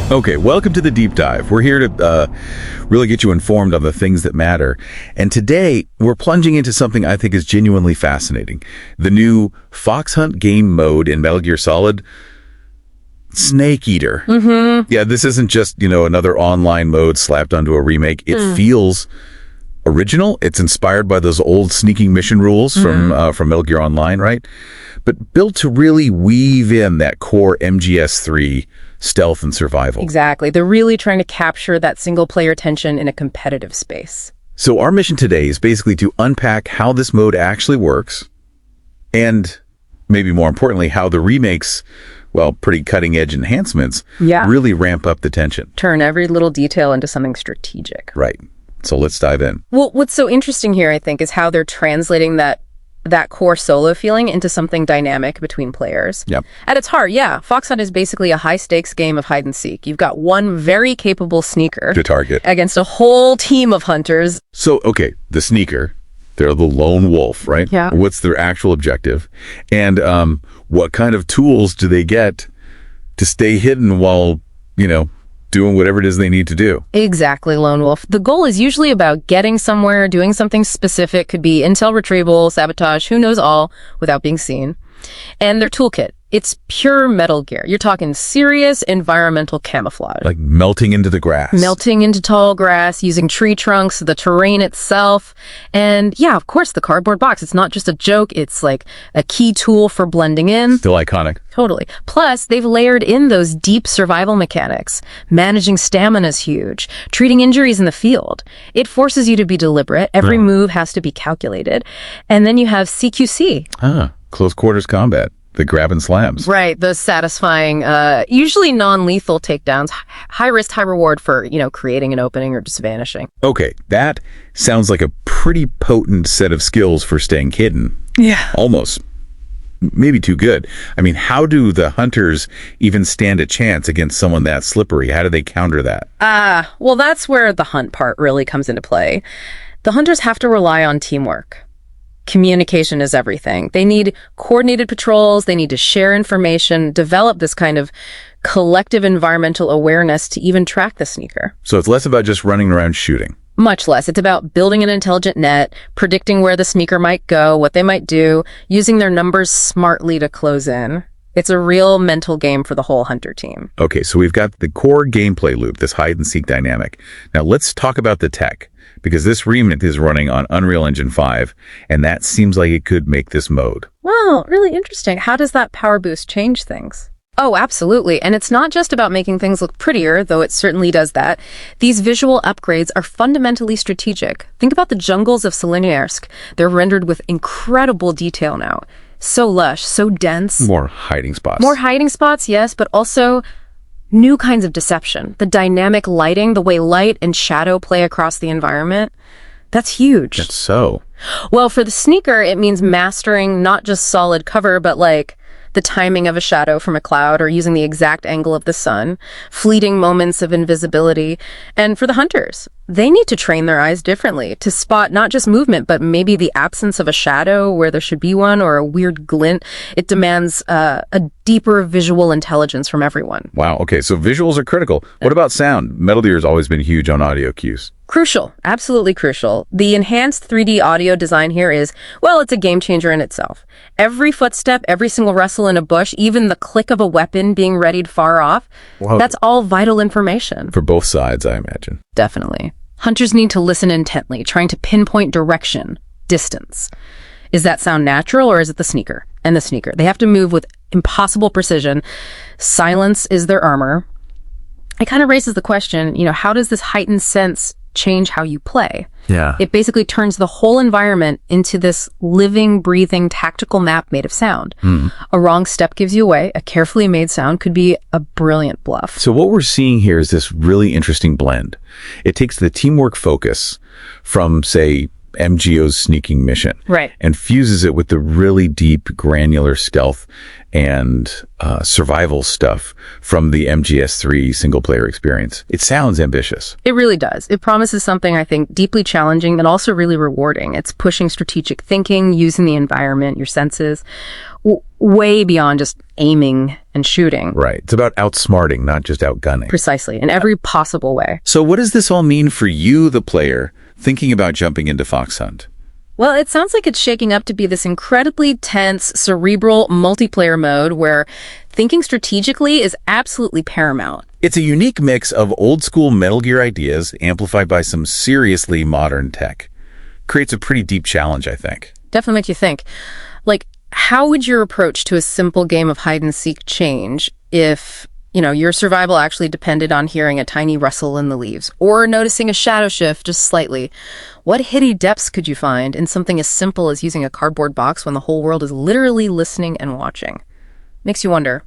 Okay, welcome to the deep dive. We're here to really get you informed on the things that matter. And today, we're plunging into something I think is genuinely fascinating. The new Fox Hunt game mode in Metal Gear Solid, Snake Eater. Mm-hmm. Yeah, this isn't just, another online mode slapped onto a remake. It feels original. It's inspired by those old sneaking mission rules from Metal Gear Online, right? But built to really weave in that core MGS 3 stealth and survival. Exactly. They're really trying to capture that single-player tension in a competitive space. So our mission today is basically to unpack how this mode actually works, and maybe more importantly, how the remake's, pretty cutting-edge enhancements really ramp up the tension. Turn every little detail into something strategic. Right. So let's dive in. Well, what's so interesting here, I think, is how they're translating that core solo feeling into something dynamic between players. Yep. At its heart, Fox Hunt is basically a high-stakes game of hide and seek. You've got one very capable sneaker to target against a whole team of hunters. So, okay, the sneaker, they're the lone wolf, right? Yeah. What's their actual objective? And what kind of tools do they get to stay hidden while, doing whatever it is they need to do? Exactly, Lone Wolf. The goal is usually about getting somewhere, doing something specific, could be intel retrieval, sabotage, who knows all, without being seen. And their toolkit, it's pure Metal Gear. You're talking serious environmental camouflage. Like melting into the grass. Melting into tall grass, using tree trunks, the terrain itself. And of course, the cardboard box. It's not just a joke. It's like a key tool for blending in. Still iconic. Totally. Plus, they've layered in those deep survival mechanics. Managing stamina is huge. Treating injuries in the field. It forces you to be deliberate. Every move has to be calculated. And then you have CQC. Close quarters combat. The grab and slams. Right. The satisfying, usually non-lethal takedowns. High risk, high reward for, creating an opening or just vanishing. Okay. That sounds like a pretty potent set of skills for staying hidden. Yeah. Almost. Maybe too good. I mean, how do the hunters even stand a chance against someone that slippery? How do they counter that? Well, that's where the hunt part really comes into play. The hunters have to rely on teamwork. Communication is everything. They need coordinated patrols. They need to share information, develop this kind of collective environmental awareness to even track the sneaker. So it's less about just running around shooting. Much less. It's about building an intelligent net, predicting where the sneaker might go, what they might do, using their numbers smartly to close in. It's a real mental game for the whole hunter team. Okay, so we've got the core gameplay loop, this hide and seek dynamic. Now let's talk about the tech, because this remake is running on Unreal Engine 5, and that seems like it could make this mode. Wow, really interesting. How does that power boost change things? Oh, absolutely. And it's not just about making things look prettier, though it certainly does that. These visual upgrades are fundamentally strategic. Think about the jungles of Seleniarsk. They're rendered with incredible detail now. So lush, so dense. More hiding spots. More hiding spots, yes, but also new kinds of deception. The dynamic lighting, the way light and shadow play across the environment. That's huge. That's so. Well, for the sneaker, it means mastering not just solid cover, but like the timing of a shadow from a cloud or using the exact angle of the sun, fleeting moments of invisibility. And for the hunters, they need to train their eyes differently to spot not just movement, but maybe the absence of a shadow where there should be one or a weird glint. It demands a deeper visual intelligence from everyone. Wow. Okay. So visuals are critical. What about sound? Metal Gear has always been huge on audio cues. Crucial. Absolutely crucial. The enhanced 3D audio design here is, it's a game changer in itself. Every footstep, every single rustle in a bush, even the click of a weapon being readied far off, that's all vital information. For both sides, I imagine. Definitely. Hunters need to listen intently, trying to pinpoint direction, distance. Is that sound natural or is it the sneaker? And the sneaker. They have to move with impossible precision. Silence is their armor. It kind of raises the question, how does this heightened sense change how you play? Yeah. It basically turns the whole environment into this living, breathing, tactical map made of sound. A wrong step gives you away. A carefully made sound could be a brilliant bluff. So what we're seeing here is this really interesting blend. It takes the teamwork focus from, say, MGO's sneaking mission. Right. And fuses it with the really deep, granular stealth and survival stuff from the MGS3 single-player experience. It sounds ambitious. It really does. It promises something, I think, deeply challenging and also really rewarding. It's pushing strategic thinking, using the environment, your senses, way beyond just aiming and shooting. Right. It's about outsmarting, not just outgunning. Precisely, in every possible way. So what does this all mean for you, the player, thinking about jumping into Fox Hunt? Well, it sounds like it's shaking up to be this incredibly tense, cerebral multiplayer mode where thinking strategically is absolutely paramount. It's a unique mix of old-school Metal Gear ideas amplified by some seriously modern tech. Creates a pretty deep challenge, I think. Definitely makes you think. Like, how would your approach to a simple game of hide-and-seek change if, your survival actually depended on hearing a tiny rustle in the leaves or noticing a shadow shift just slightly? What hidden depths could you find in something as simple as using a cardboard box when the whole world is literally listening and watching? Makes you wonder,